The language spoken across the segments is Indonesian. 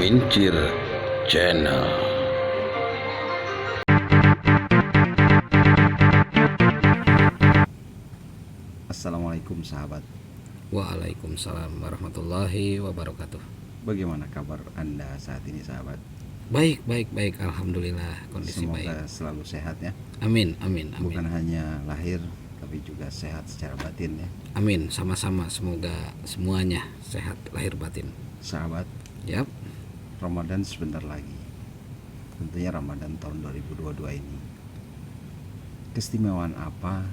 Gelincir Channel. Assalamualaikum sahabat. Waalaikumsalam warahmatullahi wabarakatuh. Bagaimana kabar Anda saat ini sahabat? Baik. Alhamdulillah kondisi Semoga baik. selalu sehat ya. Amin. Bukan hanya lahir tapi juga sehat secara batin ya. Amin. Sama-sama. Semoga semuanya sehat lahir batin. Sahabat, Yap. Ramadan sebentar lagi. Tentunya Ramadan tahun 2022 ini. Keistimewaan apa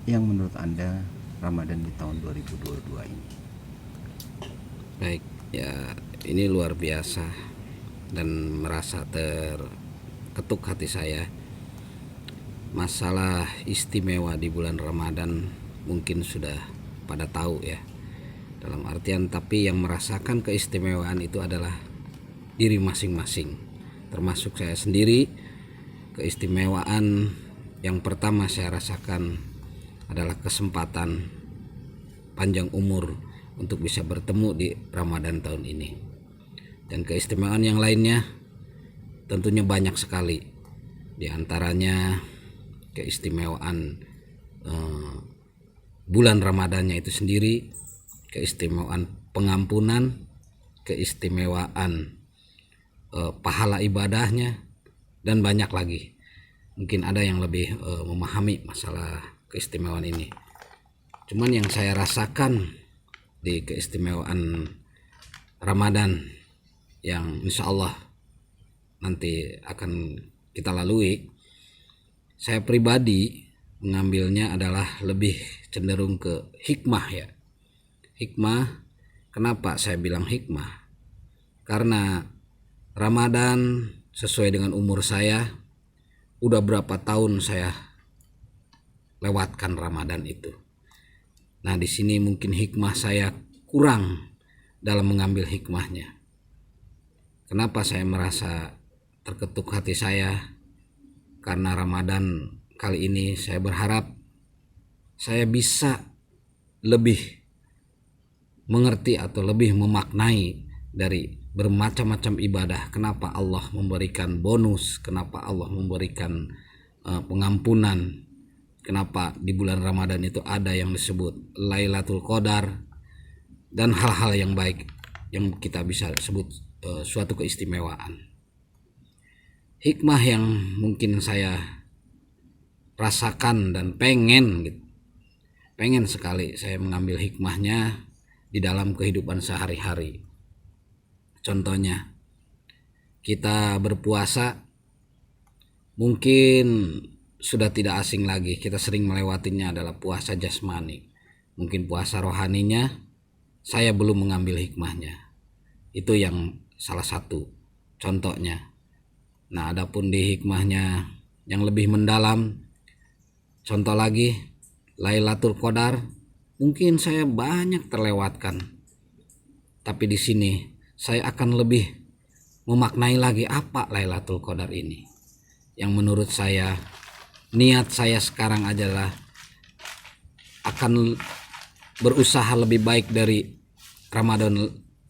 yang menurut Anda Ramadan di tahun 2022 ini? Baik. Ya, ini luar biasa dan merasa terketuk hati saya. Masalah istimewa di bulan Ramadan mungkin sudah pada tahu ya. Dalam artian, tapi yang merasakan keistimewaan itu adalah diri masing-masing, termasuk saya sendiri. Keistimewaan yang pertama saya rasakan adalah kesempatan panjang umur untuk bisa bertemu di Ramadan tahun ini. Dan keistimewaan yang lainnya tentunya banyak sekali. Di antaranya keistimewaan bulan Ramadannya itu sendiri, keistimewaan pengampunan, keistimewaan pahala ibadahnya, dan banyak lagi. Mungkin ada yang lebih memahami masalah keistimewaan ini. Cuman yang saya rasakan di keistimewaan Ramadan yang insya Allah nanti akan kita lalui, saya pribadi mengambilnya adalah lebih cenderung ke hikmah ya. Hikmah, kenapa saya bilang hikmah? Karena Ramadan sesuai dengan umur saya, udah berapa tahun saya lewatkan Ramadan itu. Nah, di sini mungkin hikmah saya kurang dalam mengambil hikmahnya. Kenapa saya merasa terketuk hati saya? Karena Ramadan kali ini saya berharap saya bisa lebih mengerti atau lebih memaknai dari bermacam-macam ibadah. Kenapa Allah memberikan bonus, kenapa Allah memberikan pengampunan, kenapa di bulan Ramadan itu ada yang disebut Lailatul Qadar, dan hal-hal yang baik yang kita bisa sebut suatu keistimewaan. Hikmah yang mungkin saya rasakan dan pengen sekali saya mengambil hikmahnya di dalam kehidupan sehari-hari. Contohnya, kita berpuasa mungkin sudah tidak asing lagi. Kita sering melewatinya adalah puasa jasmani. Mungkin puasa rohaninya saya belum mengambil hikmahnya. Itu yang salah satu contohnya. Nah, adapun di hikmahnya yang lebih mendalam, contoh lagi Lailatul Qadar, mungkin saya banyak terlewatkan. Tapi di sini saya akan lebih memaknai lagi apa Lailatul Qadar ini. Yang menurut saya, niat saya sekarang adalah akan berusaha lebih baik dari Ramadan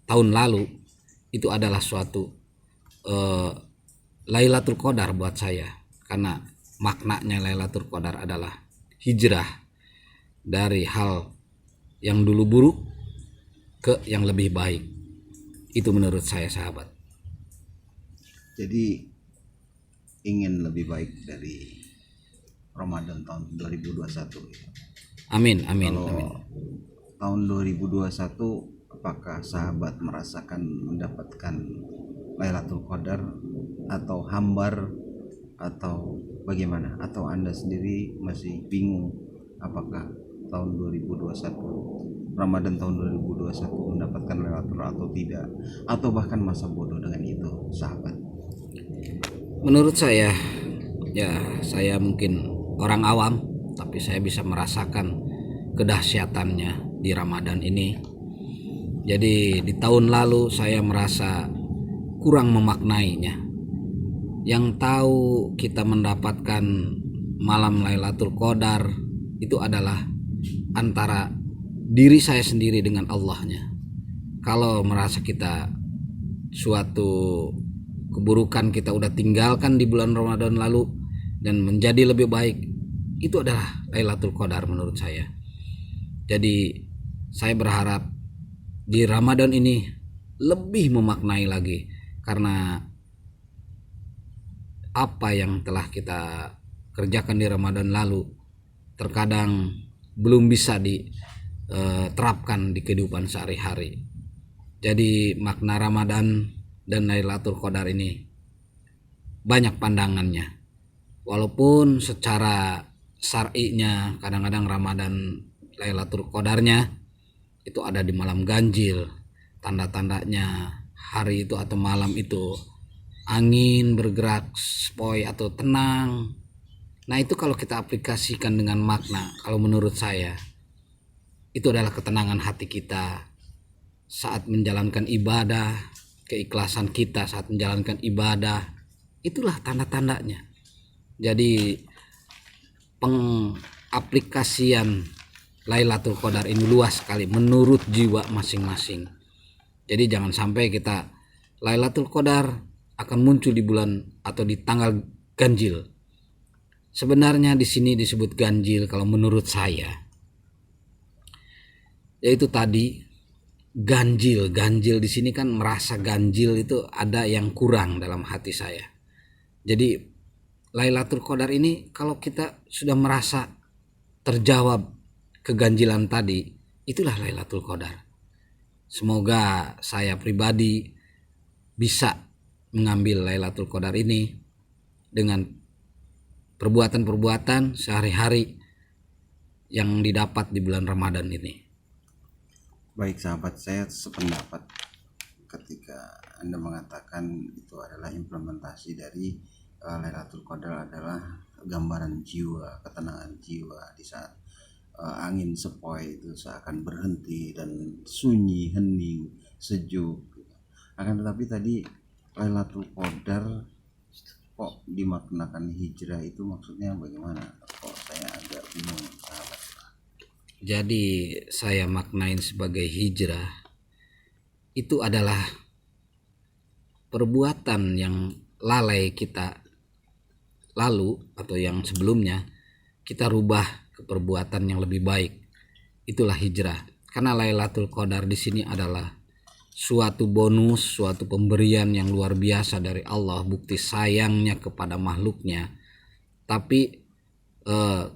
tahun lalu. Itu adalah suatu Lailatul Qadar buat saya. Karena maknanya Lailatul Qadar adalah hijrah dari hal yang dulu buruk ke yang lebih baik. Itu menurut saya sahabat. Jadi ingin lebih baik dari Ramadan tahun 2021. Amin. Kalau tahun 2021 apakah sahabat merasakan mendapatkan Lailatul Qadar atau hambar atau bagaimana? Atau Anda sendiri masih bingung apakah tahun 2021 Ramadan tahun 2021 mendapatkan Lailatul atau tidak, atau bahkan masa bodoh dengan itu sahabat? Menurut saya, ya saya mungkin orang awam, tapi saya bisa merasakan kedahsyatannya di Ramadan ini. Jadi di tahun lalu saya merasa kurang memaknainya. Yang tahu kita mendapatkan malam Lailatul Qadar itu adalah antara diri saya sendiri dengan Allahnya. Kalau merasa kita suatu keburukan kita udah tinggalkan di bulan Ramadan lalu dan menjadi lebih baik, itu adalah Lailatul Qadar menurut saya. Jadi saya berharap di Ramadan ini lebih memaknai lagi, karena apa yang telah kita kerjakan di Ramadan lalu terkadang belum bisa diterapkan di kehidupan sehari-hari. Jadi makna Ramadan dan Lailatul Qadar ini banyak pandangannya. Walaupun secara syar'inya kadang-kadang Ramadan Lailatul Qadarnya itu ada di malam ganjil. Tanda-tandanya hari itu atau malam itu angin bergerak sepoi atau tenang. Nah, itu kalau kita aplikasikan dengan makna, kalau menurut saya itu adalah ketenangan hati kita saat menjalankan ibadah, keikhlasan kita saat menjalankan ibadah, itulah tanda-tandanya. Jadi pengaplikasian Lailatul Qadar ini luas sekali menurut jiwa masing-masing. Jadi jangan sampai kita Lailatul Qadar akan muncul di bulan atau di tanggal ganjil. Sebenarnya di sini disebut ganjil kalau menurut saya, yaitu tadi ganjil di sini kan merasa ganjil itu ada yang kurang dalam hati saya. Jadi Lailatul Qadar ini kalau kita sudah merasa terjawab keganjilan tadi, itulah Lailatul Qadar. Semoga saya pribadi bisa mengambil Lailatul Qadar ini dengan perbuatan-perbuatan sehari-hari yang didapat di bulan Ramadan ini. Baik sahabat, saya sependapat ketika Anda mengatakan itu adalah implementasi dari Lailatul Qadar adalah gambaran jiwa, ketenangan jiwa di saat angin sepoi itu seakan berhenti dan sunyi, hening, sejuk. Akan tetapi tadi Lailatul Qadar kok dimaknakan hijrah, itu maksudnya bagaimana? Kok saya agak bingung sahabat. Jadi saya maknain sebagai hijrah itu adalah perbuatan yang lalai kita lalu atau yang sebelumnya kita rubah ke perbuatan yang lebih baik. Itulah hijrah. Karena Lailatul Qadar di sini adalah suatu bonus, suatu pemberian yang luar biasa dari Allah, bukti sayangnya kepada makhluknya. Tapi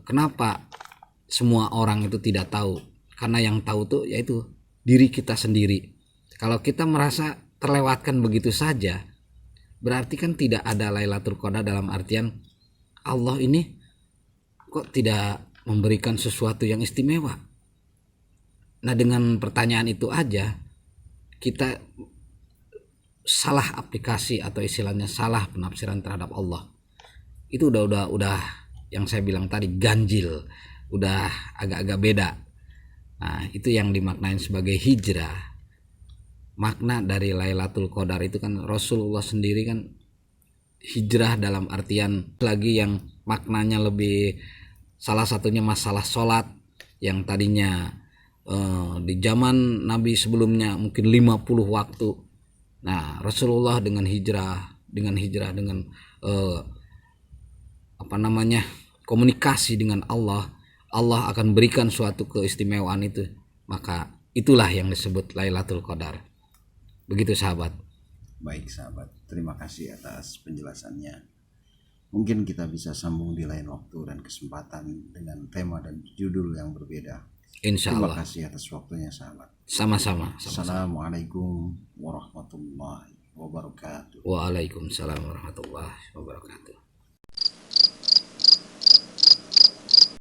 kenapa semua orang itu tidak tahu? Karena yang tahu tuh yaitu diri kita sendiri. Kalau kita merasa terlewatkan begitu saja, berarti kan tidak ada Lailatul Qadar, dalam artian Allah ini kok tidak memberikan sesuatu yang istimewa. Nah, dengan pertanyaan itu aja kita salah aplikasi atau istilahnya salah penafsiran terhadap Allah. Itu udah yang saya bilang tadi ganjil, udah agak-agak beda. Nah, itu yang dimaknain sebagai hijrah. Makna dari Lailatul Qadar itu kan Rasulullah sendiri kan hijrah dalam artian lagi yang maknanya lebih, salah satunya masalah sholat yang tadinya di zaman Nabi sebelumnya mungkin 50 waktu. Nah, Rasulullah dengan hijrah dengan komunikasi dengan Allah akan berikan suatu keistimewaan itu. Maka itulah yang disebut Lailatul Qadar. Begitu sahabat. Baik sahabat, terima kasih atas penjelasannya. Mungkin kita bisa sambung di lain waktu dan kesempatan dengan tema dan judul yang berbeda. Insya Allah. Terima kasih atas waktunya sahabat. Sama-sama. Assalamualaikum warahmatullahi wabarakatuh. Waalaikumsalam warahmatullahi wabarakatuh.